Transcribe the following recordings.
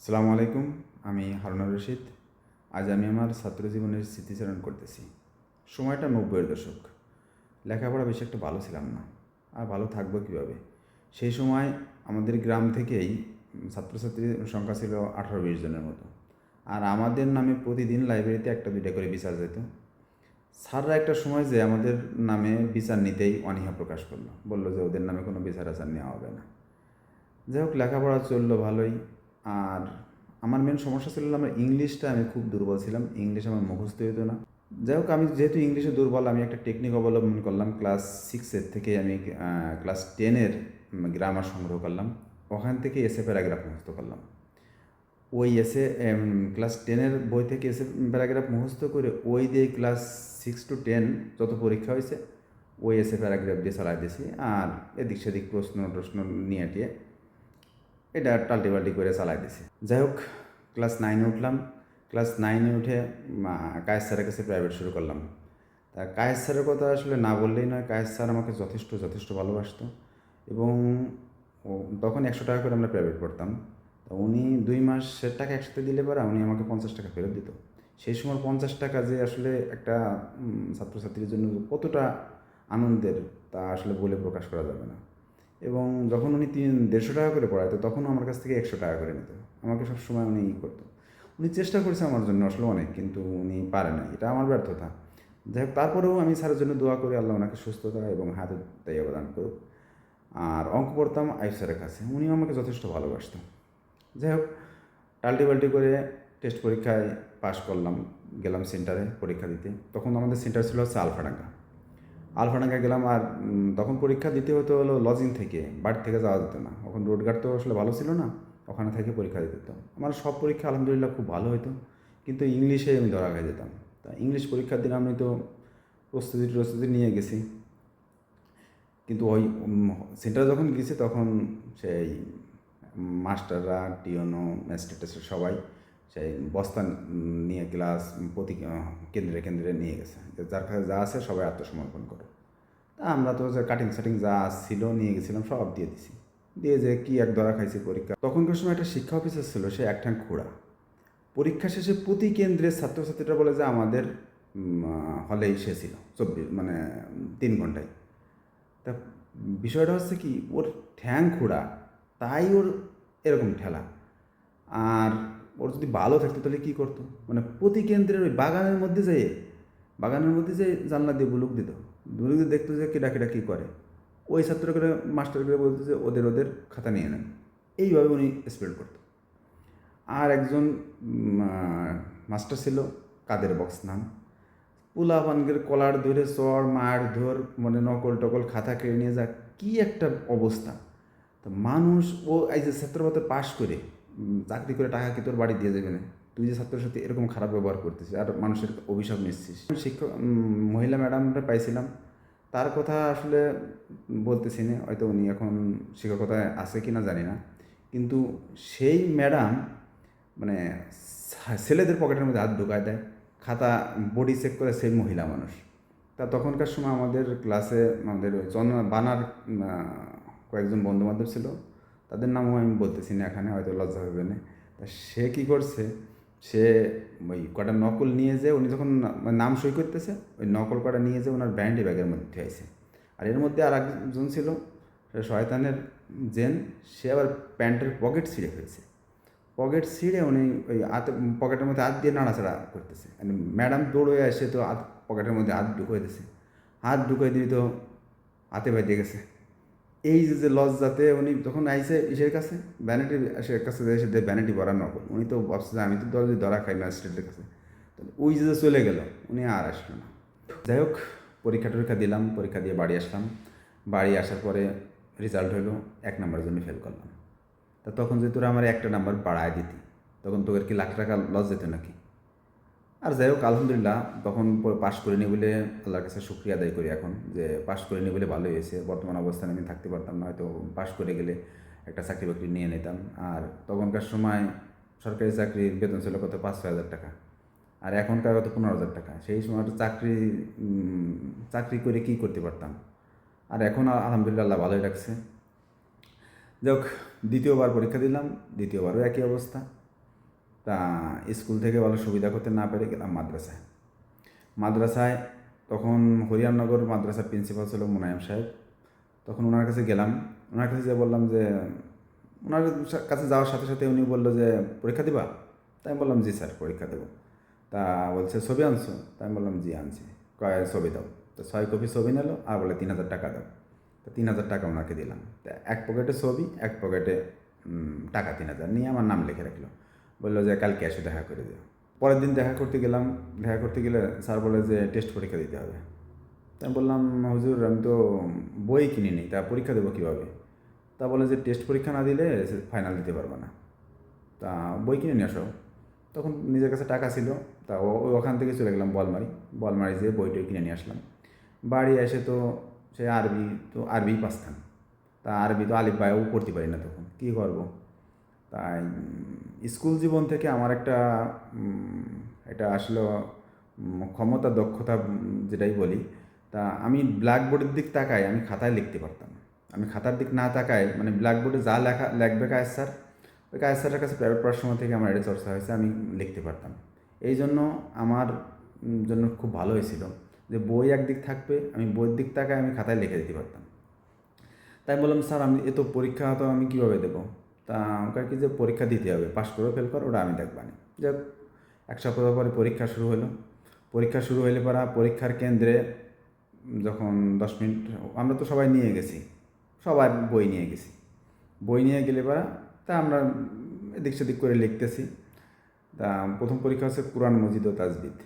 আসসালামু আলাইকুম। আমি হারুনুর রশিদ। আজ আমি আমার ছাত্র জীবনের স্মৃতিচারণ করতেছি। সময়টা ৯০-এর দশক। লেখাপড়া বেশি একটা ভালো ছিলাম না, আর ভালো থাকবো কীভাবে? সেই সময় আমাদের গ্রাম থেকেই ছাত্রছাত্রীর সংখ্যা ছিল ১৮-২০ জনের মতো। আর আমাদের নামে প্রতিদিন লাইব্রেরিতে একটা দুইটা করে বিচার যেত। স্যাররা একটা সময় যে আমাদের নামে বিচার নিতেই অনীহা প্রকাশ করলো, বললো যে ওদের নামে কোনো বিচার আচার নেওয়া হবে না। যাই হোক, লেখাপড়া চললো ভালোই। আর আমার মেন সমস্যা ছিল আমার ইংলিশটা, আমি খুব দুর্বল ছিলাম, ইংলিশ আমার মুখস্থ হতো না। যাই হোক, আমি যেহেতু ইংলিশে দুর্বল, আমি একটা টেকনিক অবলম্বন করলাম। ক্লাস 6-এর থেকে আমি ক্লাস 10-এর গ্রামার সংগ্রহ করলাম। ওখান থেকে এসে প্যারাগ্রাফ মুখস্থ করলাম। ওই এসে ক্লাস 10-এর বই থেকে এসে প্যারাগ্রাফ মুখস্থ করে ওই দিয়ে ক্লাস 6-10 যত পরীক্ষা হয়েছে ওই এসে প্যারাগ্রাফ দিয়ে চালাই দিয়েছি। আর এদিক সেদিক প্রশ্ন নিয়ে টিয়ে এটা টাল্টিবাল্টি করে চালাই দিছি। যাই হোক, ক্লাস 9-এ উঠলাম। ক্লাস 9-এ উঠে কায়েস স্যারের কাছে প্রাইভেট শুরু করলাম। তা কায়েস স্যারের কথা আসলে না বললেই নয়। কায়েস স্যার আমাকে যথেষ্ট ভালোবাসতো এবং তখন 100 টাকা করে আমরা প্রাইভেট পড়তাম। তা উনি 2 মাসের টাকা একসাথে দিলে পরে উনি আমাকে 50 টাকা ফেরত দিত। সেই সময় 50 টাকা যে আসলে একটা ছাত্রছাত্রীর জন্য কতটা আনন্দের, তা আসলে বলে প্রকাশ করা যাবে না। এবং যখন উনি 150 টাকা করে পড়াইতো তখনও আমার কাছ থেকে 100 টাকা করে নিত। আমাকে সবসময় উনি করতো। উনি চেষ্টা করেছে আমার জন্য আসলে অনেক, কিন্তু উনি পারে নাই, এটা আমার ব্যর্থতা। যাই হোক, তারপরেও আমি স্যারের জন্য দোয়া করি আল্লাহ ওনাকে সুস্থতা এবং হাতে তাই অবদান করুক। আর অঙ্ক পড়তাম আইফ স্যারের কাছে, উনিও আমাকে যথেষ্ট ভালোবাসতো। যাই হোক, টাল্টিবাল্টি করে টেস্ট পরীক্ষায় পাশ করলাম। গেলাম সেন্টারে পরীক্ষা দিতে। তখন আমাদের সেন্টার ছিল হচ্ছে আলফাডাঙ্গা গেলাম। আর তখন পরীক্ষা দিতে হতো হলো লজিং থেকে, বাড়ি থেকে যাওয়া যেত না। তখন রোডঘাট তো আসলে ভালো ছিল না, ওখানে থেকে পরীক্ষা দিতে হতো। আমার সব পরীক্ষা আলহামদুলিল্লাহ খুব ভালো হতো, কিন্তু ইংলিশে আমি ধরা খেয়ে যেতাম। তা ইংলিশ পরীক্ষার দিন আমি তো প্রস্তুতি নিয়ে গেছি, কিন্তু ওই সেন্টারে যখন গেছি তখন সেই মাস্টাররা, টিওনো, ম্যাজিস্ট্রেট সবাই সেই বস্তা নিয়ে ক্লাস প্রতি কেন্দ্রে নিয়ে গেছে, যে যার কাছে যা আছে সবাই আত্মসমর্পণ করো। তা আমরা তো যে কাটিং সাটিং যা ছিল নিয়ে গেছিলাম সব দিয়ে দিছি। দিয়ে যে কি এক ধরা খাইছি পরীক্ষা। তখনকার সময় একটা শিক্ষা অফিসার ছিল, সে একঠাং খোড়া। পরীক্ষা শেষে প্রতি কেন্দ্রের ছাত্রছাত্রীরা বলে যে আমাদের হলেই সে ছিল 3 ঘন্টায়। তা বিষয়টা হচ্ছে কি, ওর ঠ্যাং খোড়া, তাই ওর এরকম ঠেলা। আর ওর যদি ভালো থাকতো তাহলে কী করতো, মানে প্রতি কেন্দ্রের ওই বাগানের মধ্যে যে জানলা দিয়ে বুলুক দিত, বুলুক দিয়ে দেখতো যে কেডা কী করে। ওই ছাত্রকে মাস্টারকে বলতো যে ওদের খাতা নিয়ে নেন। এইভাবে উনি স্প্রেড করতো। আর একজন মাস্টার ছিল, কাদের বক্স নাম। পোলাপানদের কলার ধরে চর মার ধর, মানে নকল টকল খাতা কেড়ে নিয়ে যা, কী একটা অবস্থা। তো মানুষ, ও এই যে ছাত্রপত্র পাশ করে চাকরি করে টাকা কি তোর বাড়ি দিয়ে যাবে না? তুই যে ছাত্রের সাথে এরকম খারাপ ব্যবহার করতেছিস আর মানুষের অভিশাপ নিচ্ছিস। শিক্ষক মহিলা ম্যাডামটা পাইছিলাম, তার কথা আসলে বলতেছি না, হয়তো উনি এখন শিক্ষকতায় আছে কি না জানি না। কিন্তু সেই ম্যাডাম মানে ছেলেদের পকেটের মধ্যে হাত ঢুকায় দেয়, খাতা বডি চেক করে, সেই মহিলা মানুষ। তা তখনকার সময় আমাদের ক্লাসে আমাদের বানার কয়েকজন বন্ধুবান্ধব ছিল, তাদের নামও আমি বলতেছি না এখানে, হয়তো লজ্জা হবে না। তা সে কী করছে, সে ওই কটা নকল নিয়ে যেয়ে, উনি যখন নাম সই করতেছে, ওই নকল কটা নিয়ে যেয়ে ওনার ব্যান্ডি ব্যাগের মধ্যে আইছে। আর এর মধ্যে আর একজন ছিল, সে শয়তানের জেন, সে আবার প্যান্টের পকেট ছিঁড়ে ফেলছে। পকেট ছিঁড়ে উনি ওই পকেটের মধ্যে হাত দিয়ে নাড়াচাড়া করতেছে। ম্যাডাম দৌড়ে এসে তো পকেটের মধ্যে হাত ঢুকিয়ে দিছে। হাত ঢুকিয়ে দিয়ে তো হাতে বাইতে গেছে। এই যে লজ্জাতে উনি যখন আইসে ইসের কাছে, ভ্যানিটি এসে কাছে এসে ভ্যানিটি ভরা নকল, উনি তো ভাবছে যে আমি তো ধরা খাই ম্যাজিস্ট্রেটের কাছে। ওই যে চলে গেল, উনি আর আসলো না। যাই হোক, পরীক্ষা দিলাম, পরীক্ষা দিয়ে বাড়ি আসলাম। বাড়ি আসার পরে রেজাল্ট হলো 1 নম্বরের জন্য ফেল করলাম। তা তখন যে তোরা আমার একটা নাম্বার বাড়ায় দিতি, তখন তোদের কি লাখ টাকা লস যেত নাকি? আর যাই হোক, আলহামদুলিল্লাহ তখন পাশ করিনি বলে আল্লাহর কাছে শুকরিয়া আদায় করি এখন, যে পাশ করিনি বলে ভালোই হয়েছে। বর্তমান অবস্থানে আমি থাকতে পারতাম না, হয়তো পাশ করে গেলে একটা চাকরি বাকরি নিয়ে নিতাম। আর তখনকার সময় সরকারি চাকরির বেতন ছিল কত, 5-6 হাজার টাকা, আর এখনকার কত 15,000 টাকা। সেই সময় একটা চাকরি করে কী করতে পারতাম। আর এখন আলহামদুলিল্লাহ আল্লাহ ভালোই রাখছে। যাই হোক, দ্বিতীয়বার পরীক্ষা দিলাম, দ্বিতীয়বারও একই অবস্থা। তা স্কুল থেকে ভালো সুবিধা করতে না পেরে গেলাম মাদ্রাসায় তখন হরিয়ারনগর মাদ্রাসার প্রিন্সিপাল ছিল মুনায়েম সাহেব। তখন ওনার কাছে গেলাম, ওনার কাছে যে বললাম যে ওনার কাছে যাওয়ার সাথে সাথে উনি বললো যে পরীক্ষা দিবা? তাই আমি বললাম জি স্যার পরীক্ষা দেবো। তা বলছে ছবি আনছো? তাই আমি বললাম জি আনছি। কয় ছবি দাও। তো 6 কপি ছবি নিল আর বলে 3,000 টাকা দাও। তো 3,000 টাকা ওনাকে দিলাম। তা এক পকেটে ছবি, এক পকেটে টাকা 3,000 নিয়ে আমার নাম লিখে রাখলো। বললো যে কালকে এসে দেখা করে দিও। পরের দিন দেখা করতে গেলাম, দেখা করতে গেলে স্যার বলে যে টেস্ট পরীক্ষা দিতে হবে। তা আমি বললাম হুজুর আমি তো বই কিনিনি, তা পরীক্ষা দেবো কীভাবে? তা বলে যে টেস্ট পরীক্ষা না দিলে ফাইনাল দিতে পারবে না, তা বই কিনে নিয়ে আসো। তখন নিজের কাছে টাকা ছিল, তা ওখান থেকে চলে গেলাম বলমারি যেয়ে বইটই কিনে নিয়ে আসলাম। বাড়ি এসে তো সে আরবি পাসতাম, তা আরবি তো আলিফ বায়াও পড়তে পারি না, তখন কী করব? তাই স্কুল জীবন থেকে আমার একটা এটা আসলে ক্ষমতা দক্ষতা যেটাই বলি, তা আমি ব্ল্যাকবোর্ডের দিক তাকাই, আমি খাতায় লিখতে পারতাম। আমি খাতার দিক না তাকাই, মানে ব্ল্যাকবোর্ডে যা লেখবে কায়েস স্যার, ওই কায়েস স্যারের কাছে প্রাইভেট পড়ার সময় থেকে আমার এটা চর্চা হয়েছে, আমি লিখতে পারতাম। এই জন্য আমার জন্য খুব ভালো হয়েছিল যে বই একদিক থাকবে, আমি বইয়ের দিক তাকায় আমি খাতায় লিখে দিতে পারতাম। তাই বললাম স্যার আমি এ তো পরীক্ষা তো আমি কীভাবে দেবো? তা আমাকে কি যে পরীক্ষা দিতে হবে, পাস করে ফেল কর, ওটা আমি দেখবানি। যাক, এক সপ্তাহ পরে পরীক্ষা শুরু হলো। পরীক্ষা শুরু হইলে পরা পরীক্ষার কেন্দ্রে যখন 10 মিনিট, আমরা তো সবাই নিয়ে গেছি, সবার বই নিয়ে গেছি। বই নিয়ে গেলে পরা তা আমরা এদিক সেদিক করে লিখতেছি। তা প্রথম পরীক্ষা হচ্ছে কুরআন মজিদ ও তাজবিদ।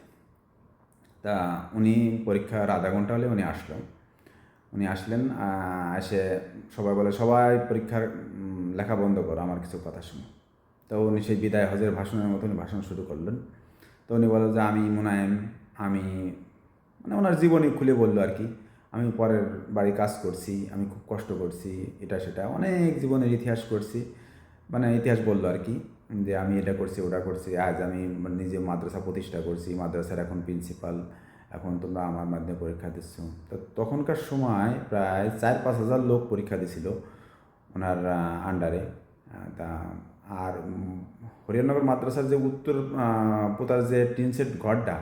তা উনি পরীক্ষার আধা ঘন্টা হলে উনি আসলেন। এসে সবাই বলে সবাই পরীক্ষার লেখা বন্ধ করো, আমার কিছু কথা শুনো। তো উনি সেই বিদায় হজের ভাষণের মতো উনি ভাষণ শুরু করলেন। তো উনি বলে যে আমি মুনায়েম, আমি মানে ওনার জীবনী খুলে বললো আর কি, আমি পরের বাড়ি কাজ করছি, আমি খুব কষ্ট করছি, এটা সেটা অনেক জীবনের ইতিহাস করছি, মানে ইতিহাস বললো আর কি, যে আমি এটা করছি ওটা করছি, আজ আমি নিজে মাদ্রাসা প্রতিষ্ঠা করছি, মাদ্রাসার এখন প্রিন্সিপাল, এখন তোমরা আমার মাধ্যমে পরীক্ষা দিচ্ছ। তো তখনকার সময় প্রায় 4-5 হাজার লোক পরীক্ষা দিছিল ওনার আন্ডারে। তা আর হরিয়ারনগর মাদ্রাসার যে উত্তর পোতার যে টিন সেট ঘরটা,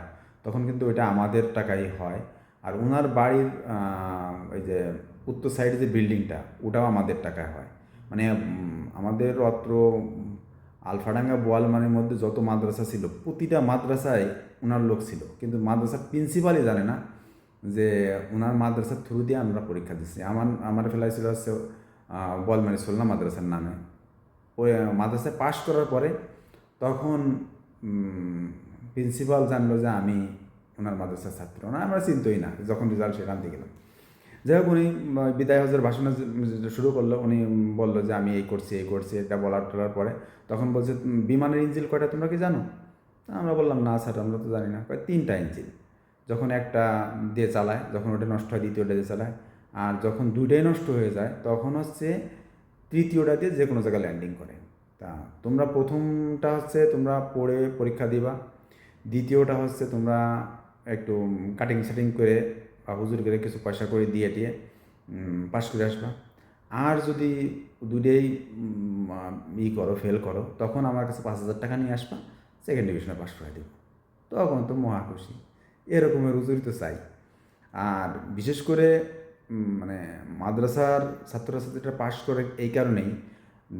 তখন কিন্তু ওইটা আমাদের টাকাই হয়। আর ওনার বাড়ির ওই যে উত্তর সাইডে যে বিল্ডিংটা, ওটাও আমাদের টাকায় হয়। মানে আমাদের অত্র আলফাডাঙ্গা বোয়ালমারির মধ্যে যত মাদ্রাসা ছিল, প্রতিটা মাদ্রাসায় ওনার লোক ছিল, কিন্তু মাদ্রাসার প্রিন্সিপালই জানে না যে ওনার মাদ্রাসার থ্রু দিয়ে আমরা পরীক্ষা দিচ্ছি। আমার ফেলাইছিল হচ্ছে বোয়ালমারি সোলনা মাদ্রাসার নামে। ওই মাদ্রাসায় পাশ করার পরে তখন প্রিন্সিপাল জানলো যে আমি ওনার মাদ্রাসার ছাত্র, না আমরা চিনতই না, যখন রেজাল্ট সেখান থেকে গেলাম। যাই হোক, উনি বিদায় হজের ভাষণ শুরু করলো। উনি বললো যে আমি এই করছি এটা টলার পরে তখন বলছে বিমানের ইঞ্জিন কয়টা তোমরা কি জানো? আমরা বললাম না স্যার আমরা তো জানি না। 3টা ইঞ্জিন, যখন একটা দিয়ে চালায়, যখন ওটা নষ্ট হয় দ্বিতীয়টা দিয়ে চালায়, আর যখন দুইটাই নষ্ট হয়ে যায় তখন হচ্ছে তৃতীয়টা দিয়ে যে কোনো জায়গায় ল্যান্ডিং করে। তা তোমরা প্রথমটা হচ্ছে তোমরা পড়ে পরীক্ষা দিবা, দ্বিতীয়টা হচ্ছে তোমরা একটু কাটিং সাটিং করে বা হুজুর করে কিছু পয়সা করে দিয়ে পাস করে আসবা। আর যদি দুটোই করো, ফেল করো, তখন আমার কাছে 5,000 টাকা নিয়ে আসবা, সেকেন্ড ডিভিশনে পাস করে দেবো। তখন তো মহা খুশি, এরকমের হুজুরই তো চাই। আর বিশেষ করে মানে মাদ্রাসার ছাত্রছাত্রীরা পাস করে এই কারণেই,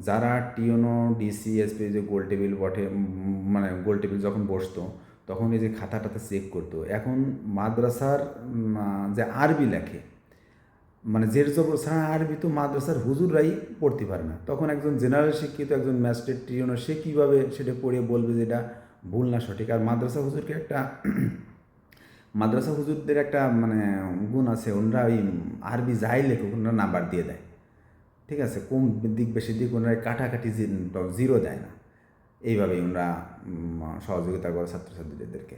যারা টিওনো ডিসি এসপি যে গোল টেবিল বটে, মানে গোল টেবিল যখন বসতো তখন এই যে খাতাটাতে চেক করতো। এখন মাদ্রাসার যে আরবি লেখে, মানে জের জবর ছাড়া আরবি তো মাদ্রাসার হুজুররাই পড়তে পারে না। তখন একজন জেনারেল শিক্ষিত একজন ম্যাজিস্ট্রেট টিওনো সে কীভাবে সেটা পড়ে বলবে যে এটা ভুল না সঠিক? আর মাদ্রাসা হুজুরদের একটা মানে গুণ আছে, ওনারা ওই আরবি যাই লেখুক ওনারা নাম্বার দিয়ে দেয়। ঠিক আছে, কম দিক বেশি দিক ওনারা কাটাকাটি জিরো দেয় না। এইভাবেই ওনারা সহযোগিতা করে ছাত্রছাত্রীদেরকে।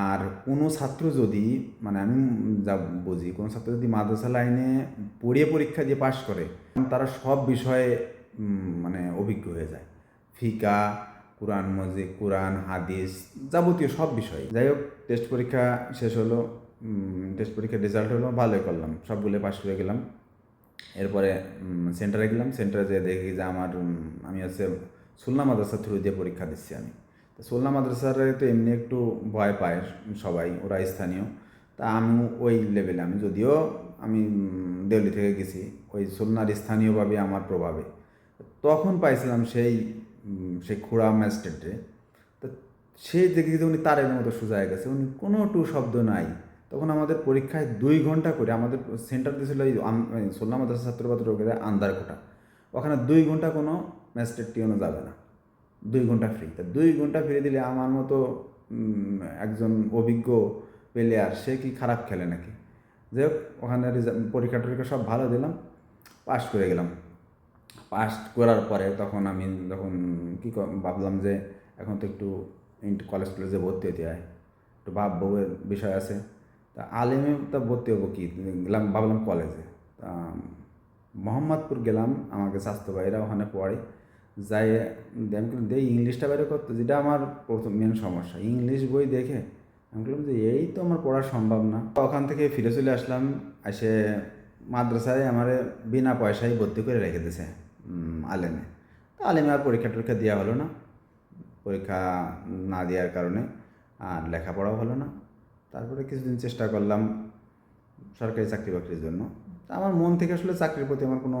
আর কোনো ছাত্র যদি, মানে আমি যা বুঝি, কোনো ছাত্র যদি মাদ্রাসা লাইনে পড়িয়ে পরীক্ষা দিয়ে পাশ করে, তারা সব বিষয়ে মানে অভিজ্ঞ হয়ে যায়। ফিকা, কোরআন মজিদ, কোরআন হাদিস, যাবতীয় সব বিষয়। যাই হোক, টেস্ট পরীক্ষা শেষ হলো, টেস্ট পরীক্ষার রেজাল্ট হলো, ভালোই করলাম, সবগুলো পাশ করে গেলাম। এরপরে সেন্টারে গেলাম, সেন্টারে যেয়ে দেখি যে আমি হচ্ছে সুলনা মাদ্রাসা থ্রু দিয়ে পরীক্ষা দিচ্ছি আমি। খুলনা মাদ্রাসার তো এমনি একটু ভয় পায় সবাই, ওরা স্থানীয়। তা আমি ওই লেভেলে, আমি যদিও আমি দেউলি থেকে গেছি, ওই খুলনার স্থানীয়ভাবে আমার প্রভাবে তখন পাইছিলাম সেই খুড়া ম্যাজিস্ট্রেটে। তো সে দেখি যে উনি তারের মতো সোজা হয়ে গেছে, উনি কোনো টু শব্দ নাই। তখন আমাদের পরীক্ষায় 2 ঘন্টা করে আমাদের সেন্টার দিয়েছিল এই খুলনা মাদ্রাসা ছাত্রছাত্রীরা আন্দারকোটা, ওখানে 2 ঘন্টা কোনো ম্যাজিস্ট্রেট টিউনও যাবে না, 2 ঘন্টা ফ্রি। তা 2 ঘন্টা ফ্রি দিলে আমার মতো একজন অভিজ্ঞ প্লেয়ার সে কি খারাপ খেলে নাকি? যাই হোক, ওখানে পরীক্ষা টরীক্ষা সব ভালো দিলাম, পাস করে গেলাম। পাস করার পরে তখন আমি যখন ভাবলাম যে এখন তো একটু কলেজ টলেজে ভর্তি হতে হয়, একটু বউয়ের বিষয় আছে। তা আলেমে তা ভর্তি হবো কি, গেলাম ভাবলাম কলেজে। তা মোহাম্মদপুর গেলাম, আমাকে স্বাস্থ্য ভাইরা ওখানে পড়ে। যাই আমি দেখি ইংলিশটা বাইরে করতে, যেটা আমার প্রথম মেন সমস্যা, ইংলিশ বই দেখে আমি বললাম যে এই তো আমার পড়া সম্ভব না। ওখান থেকে ফিরে চলে আসলাম, এসে মাদ্রাসায় আমার বিনা পয়সায় ভর্তি করে রেখে দিয়েছে আলেমে। তো আলেমে আর পরীক্ষা টরীক্ষা দেওয়া হলো না, পরীক্ষা না দেওয়ার কারণে আর লেখাপড়াও হলো না। তারপরে কিছুদিন চেষ্টা করলাম সরকারি চাকরি বাকরির জন্য। তা আমার মন থেকে আসলে চাকরির প্রতি আমার কোনো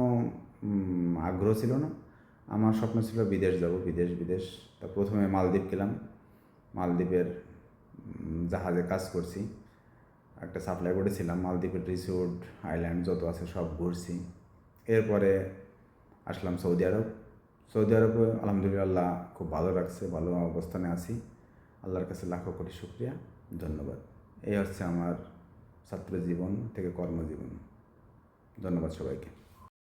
আগ্রহ ছিল না। আমার স্বপ্ন ছিল বিদেশ যাব, বিদেশ বিদেশ। তা প্রথমে মালদ্বীপ গেলাম, মালদ্বীপের জাহাজে কাজ করছি, একটা সাপ্লাই বোর্ডে ছিলাম। মালদ্বীপের রিসোর্ট আইল্যান্ড যত আছে সব ঘুরছি। এরপরে আসলাম সৌদি আরব। সৌদি আরবে আলহামদুলিল্লাহ খুব ভালো রাখছে, ভালো অবস্থানে আছি। আল্লাহর কাছে লাখো কোটি শুকরিয়া, ধন্যবাদ। এই হচ্ছে আমার ছাত্র জীবন থেকে কর্মজীবন। ধন্যবাদ সবাইকে।